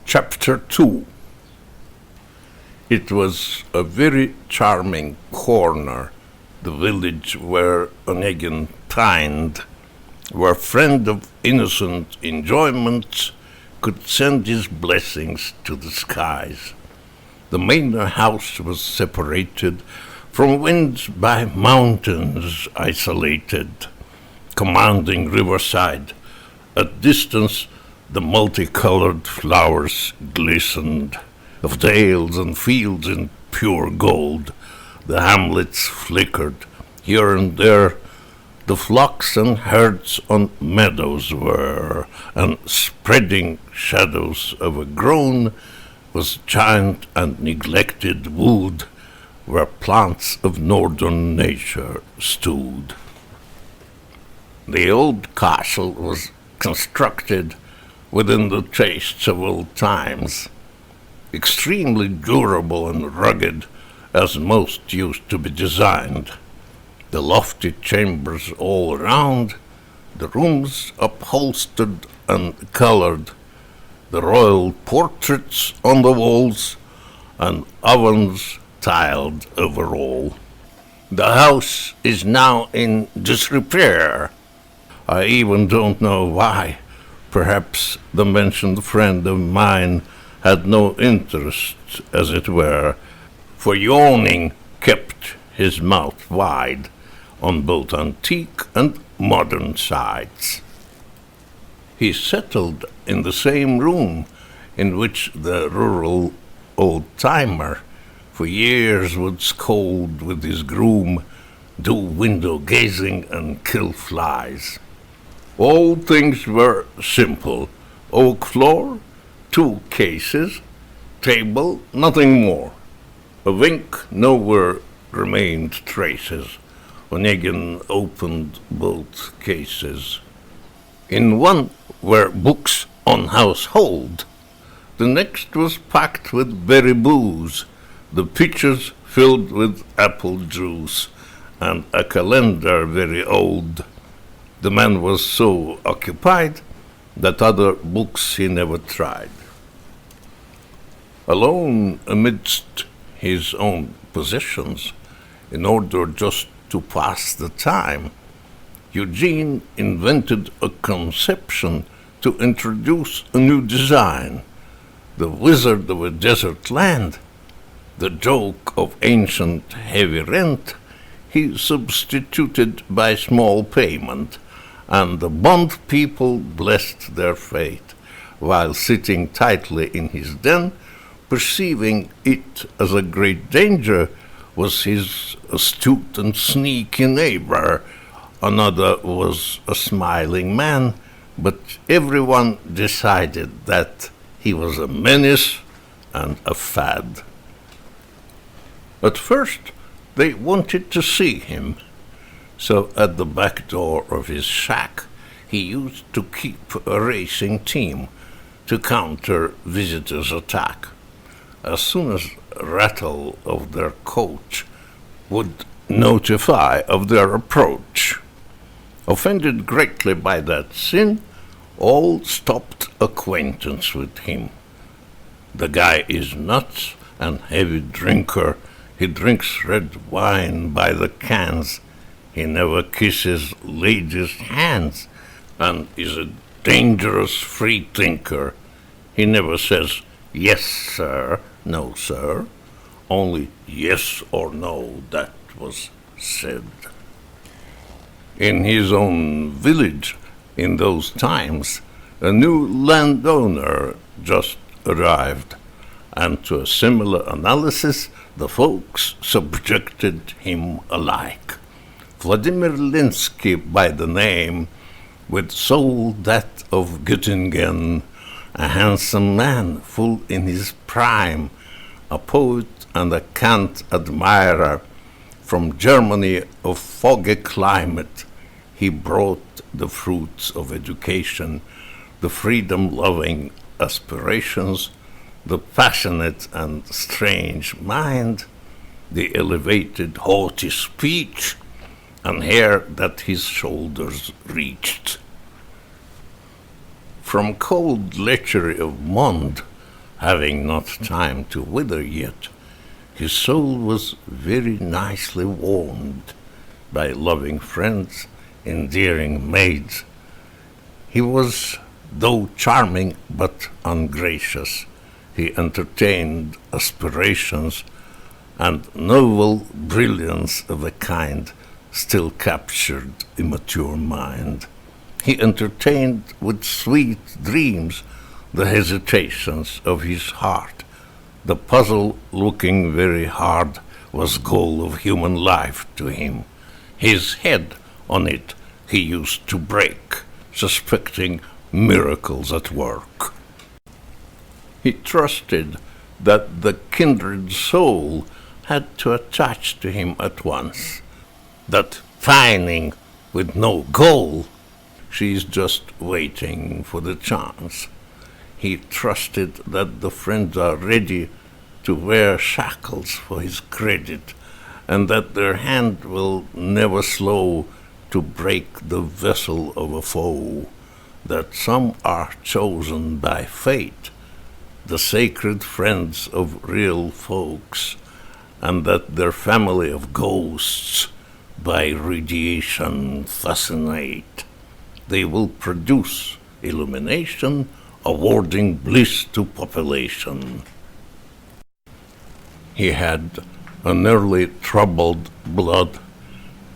Chapter 2. It was a very charming corner, the village where Onegin pined, where friend of innocent enjoyments could send his blessings to the skies. The manor house was separated from winds by mountains isolated, commanding riverside. At distance the multicolored flowers glistened, of dales and fields in pure gold. The hamlets flickered, here and there the flocks and herds on meadows were, and spreading shadows of a groan was giant and neglected wood, where plants of northern nature stood. The old castle was constructed within the tastes of old times, extremely durable and rugged, as most used to be designed. The lofty chambers all around, the rooms upholstered and colored, the royal portraits on the walls, and ovens tiled over all. The house is now in disrepair. I even don't know why. Perhaps the mentioned friend of mine had no interest, as it were, for yawning kept his mouth wide on both antique and modern sides. He settled in the same room in which the rural old-timer for years would scold with his groom, do window-gazing and kill flies. All things were simple: oak floor, 2 cases, table, nothing more. A wink, nowhere remained traces. Onegin opened both cases. In one were books on household. The next was packed with berry booze, the pitchers filled with apple juice, and a calendar very old. The man was so occupied that other books he never tried. Alone amidst his own possessions, in order just to pass the time, Eugene invented a conception to introduce a new design. The wizard of a desert land, the joke of ancient heavy rent, he substituted by small payment, and the bond people blessed their fate, while sitting tightly in his den, perceiving it as a great danger, was his astute and sneaky neighbor. Another was a smiling man, but everyone decided that he was a menace and a fad. At first they wanted to see him, so at the back door of his shack he used to keep a racing team to counter visitors' attack. As soon as rattle of their coach would notify of their approach. Offended greatly by that sin, all stopped acquaintance with him. The guy is nuts and heavy drinker. He drinks red wine by the cans. He never kisses ladies' hands, and is a dangerous free thinker. He never says, "Yes, sir," "No, sir." Only yes or no, that was said. In his own village, in those times, a new landowner just arrived, and to a similar analysis the folks subjected him alike. Vladimir by the name, with soul that of Göttingen, a handsome man full in his prime, a poet and a Kant admirer, from Germany of foggy climate, he brought the fruits of education, the freedom-loving aspirations, the passionate and strange mind, the elevated haughty speech, and hair that his shoulders reached. From cold lechery of Mond having not time to wither yet, his soul was very nicely warmed by loving friends, endearing maids. He was, though charming but ungracious, he entertained aspirations, and novel brilliance of a kind still captured immature mind. He entertained with sweet dreams the hesitations of his heart. The puzzle, looking very hard, was goal of human life to him. His head on it he used to break, suspecting miracles at work. He trusted that the kindred soul had to attach to him at once, that finding with no goal, she's just waiting for the chance. He trusted that the friends are ready to wear shackles for his credit, and that their hand will never slow to break the vessel of a foe, that some are chosen by fate, the sacred friends of real folks, and that their family of ghosts by radiation fascinate. They will produce illumination, awarding bliss to population. He had an early troubled blood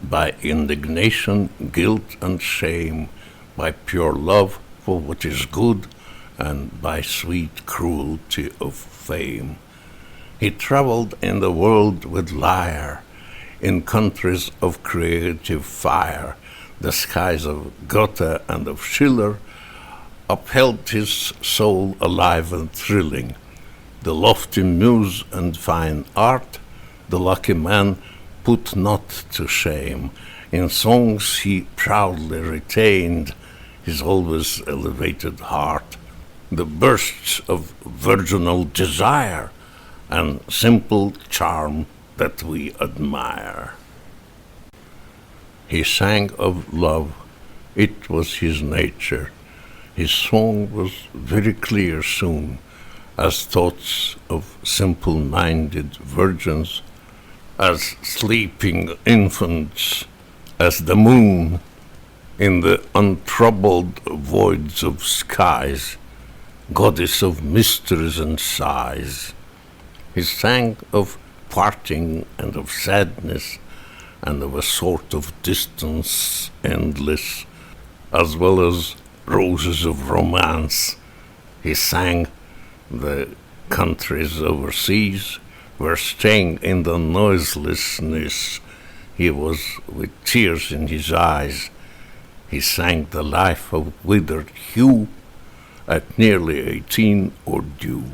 by indignation, guilt, and shame, by pure love for what is good, and by sweet cruelty of fame. He traveled in the world with lyre, in countries of creative fire. The skies of Goethe and of Schiller upheld his soul alive and thrilling. The lofty muse and fine art, the lucky man put not to shame. In songs he proudly retained his always elevated heart, the bursts of virginal desire and simple charm that we admire. He sang of love, it was his nature. His song was very clear soon, as thoughts of simple-minded virgins, as sleeping infants, as the moon in the untroubled voids of skies, goddess of mysteries and sighs. He sang of parting and of sadness, and of a sort of distance endless, as well as roses of romance. He sang the countries overseas were staying in the noiselessness. He was with tears in his eyes. He sang the life of withered hue at nearly 18 or due.